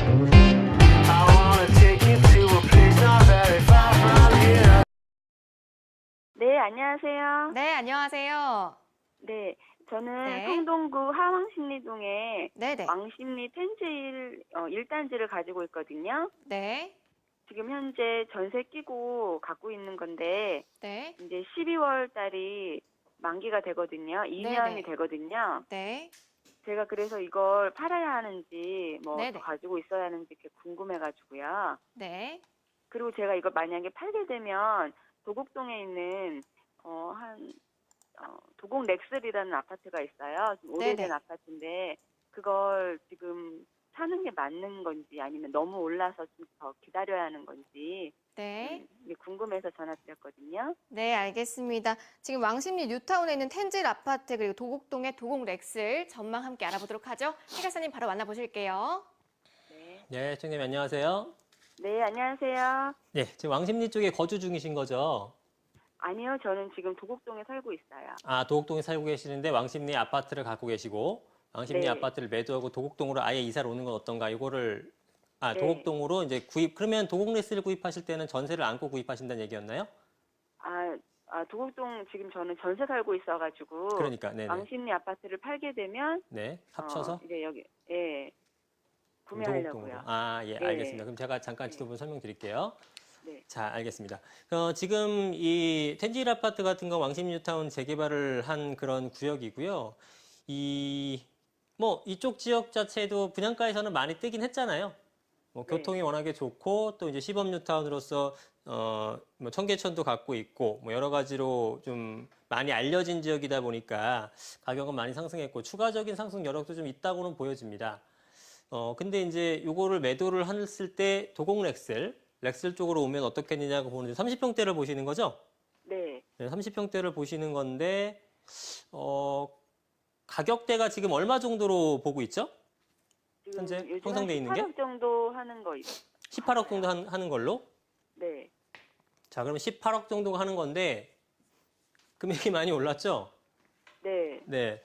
I wanna take you to a place not very far from here. 네, 안녕하세요. 네, 안녕하세요. 네, 저는 네. 성동구 하왕십리동에 네네. 왕십리 텐제일 1단지를 가지고 있거든요. 네. 지금 현재 전세 끼고 갖고 있는 건데 네. 이제 12월 달이 만기가 되거든요. 2년이 네네. 되거든요. 네. 제가 그래서 이걸 팔아야 하는지 뭐 더 네네. 가지고 있어야 하는지 이렇게 궁금해가지고요. 네. 그리고 제가 이걸 만약에 팔게 되면 도곡동에 있는 도곡 렉슬이라는 아파트가 있어요. 좀 오래된 네네. 아파트인데 그걸 지금 사는 게 맞는 건지 아니면 너무 올라서 좀 더 기다려야 하는 건지 네. 이게 궁금해서 전화드렸거든요. 네, 알겠습니다. 지금 왕십리 뉴타운에 있는 텐질 아파트 그리고 도곡동의 도곡 렉슬 전망 함께 알아보도록 하죠. 해결사님 바로 만나보실게요. 네. 네, 총님 안녕하세요. 네, 안녕하세요. 네, 지금 왕십리 쪽에 거주 중이신 거죠? 아니요, 저는 지금 도곡동에 살고 있어요. 아, 도곡동에 살고 계시는데 왕십리 아파트를 갖고 계시고 왕십리 네. 아파트를 매도하고 도곡동으로 아예 이사를 오는 건 어떤가? 이거를 네. 도곡동으로 이제 그러면 도곡레스를 구입하실 때는 전세를 안고 구입하신다는 얘기였나요? 도곡동 지금 저는 전세 살고 있어가지고 그러니까, 네네. 왕십리 아파트를 팔게 되면 네, 합쳐서 이제 여기 도곡동으로. 도곡동으로. 아, 예, 네. 알겠습니다. 그럼 제가 잠깐 지도부 설명드릴게요. 네. 자, 알겠습니다. 지금 이 텐지일 아파트 같은 건 왕십리 뉴타운 재개발을 한 그런 구역이고요. 이쪽 지역 자체도 분양가에서는 많이 뜨긴 했잖아요. 교통이 워낙에 좋고 또 이제 시범 뉴타운으로서 청계천도 갖고 있고 여러 가지로 좀 많이 알려진 지역이다 보니까 가격은 많이 상승했고 추가적인 상승 여력도 좀 있다고는 보여집니다. 근데 이제 요거를 매도를 했을 때 도곡 렉슬 쪽으로 오면 어떻겠느냐고 보는데 30평대를 보시는 거죠? 네. 네, 30평대를 보시는 건데 가격대가 지금 얼마 정도로 보고 있죠? 지금 현재 요즘 형성돼 있는 게? 18억 정도 하는 거 18억 정도 하는 걸로? 네. 자, 그러면 18억 정도가 하는 건데 금액이 많이 올랐죠? 네. 네.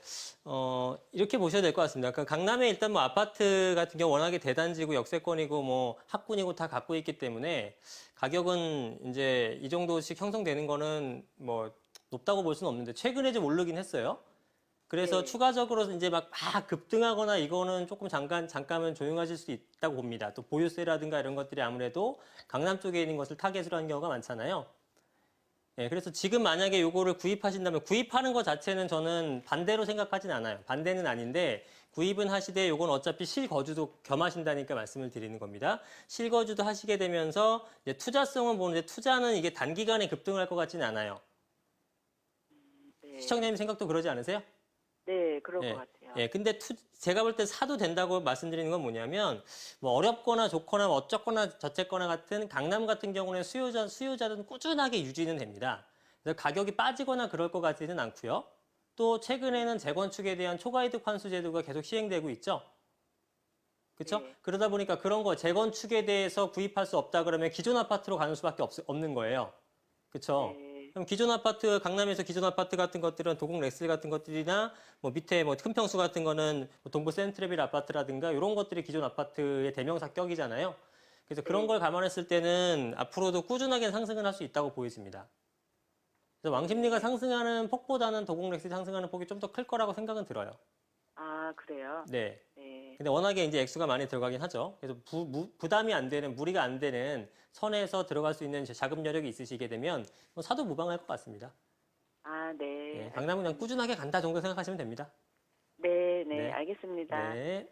이렇게 보셔야 될 것 같습니다. 그러니까 강남에 일단 아파트 같은 경우 워낙에 대단지고 역세권이고 합군이고 다 갖고 있기 때문에 가격은 이제 이 정도씩 형성되는 거는 높다고 볼 수는 없는데 최근에 좀 오르긴 했어요. 그래서 네. 추가적으로 이제 막 급등하거나 이거는 조금 잠깐은 조용해질 수 있다고 봅니다. 또 보유세라든가 이런 것들이 아무래도 강남 쪽에 있는 것을 타겟으로 하는 경우가 많잖아요. 네, 그래서 지금 만약에 요거를 구입하신다면 구입하는 것 자체는 저는 반대로 생각하진 않아요. 반대는 아닌데 구입은 하시되 요건 어차피 실거주도 겸하신다니까 말씀을 드리는 겁니다. 실거주도 하시게 되면서 이제 투자성은 보는데 투자는 이게 단기간에 급등을 할 것 같지는 않아요. 네. 시청자님 생각도 그러지 않으세요? 네, 그럴 예, 것 같아요. 예, 근데 제가 볼 때 사도 된다고 말씀드리는 건 뭐냐면, 어렵거나 좋거나 어쩌거나 저쨌거나 같은 강남 같은 경우는 수요자는 꾸준하게 유지는 됩니다. 그래서 가격이 빠지거나 그럴 것 같지는 않고요. 또 최근에는 재건축에 대한 초과이득 환수 제도가 계속 시행되고 있죠. 그렇죠? 네. 그러다 보니까 그런 거 재건축에 대해서 구입할 수 없다 그러면 기존 아파트로 가는 수밖에 없는 거예요. 그렇죠? 네. 그럼 기존 아파트, 강남에서 기존 아파트 같은 것들은 도곡 렉슬 같은 것들이나 밑에 큰 평수 같은 거는 동부 센트레빌 아파트라든가 이런 것들이 기존 아파트의 대명사격이잖아요. 그래서 그런 걸 감안했을 때는 앞으로도 꾸준하게 상승을 할 수 있다고 보여집니다. 그래서 왕십리가 상승하는 폭보다는 도곡 렉슬이 상승하는 폭이 좀 더 클 거라고 생각은 들어요. 아, 그래요? 네. 네. 근데 워낙에 이제 액수가 많이 들어가긴 하죠. 그래서 부담이 안 되는, 무리가 안 되는 선에서 들어갈 수 있는 자금 여력이 있으시게 되면 사도 무방할 것 같습니다. 아, 네. 네, 강남은 그냥 꾸준하게 간다 정도 생각하시면 됩니다. 네, 네, 네. 알겠습니다. 네.